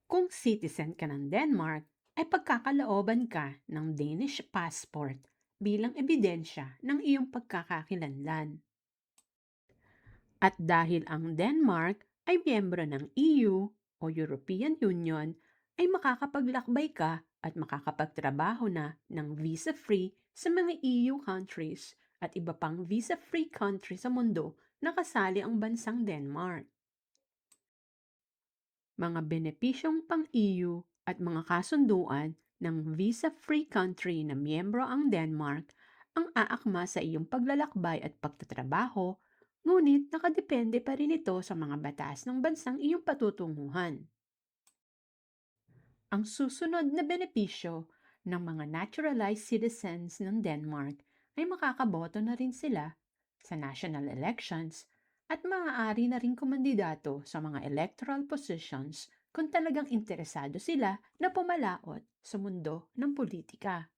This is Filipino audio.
Kung citizen ka ng Denmark, ay pagkakalooban ka ng Danish passport bilang ebidensya ng iyong pagkakakilanlan. At dahil ang Denmark ay miyembro ng EU o European Union, ay makakapaglakbay ka at makakapagtrabaho na ng visa-free sa mga EU countries at iba pang visa-free country sa mundo na kasali ang bansang Denmark. Mga benepisyong pang-EU at mga kasunduan ng visa-free country na miyembro ang Denmark ang aakma sa iyong paglalakbay at pagtatrabaho, ngunit nakadepende pa rin ito sa mga batas ng bansang iyong patutunguhan. Ang susunod na benepisyo ng mga naturalized citizens ng Denmark ay makakaboto na rin sila sa national elections at maaari na rin kumandidato sa mga electoral positions kung talagang interesado sila na pumalaot sa mundo ng politika.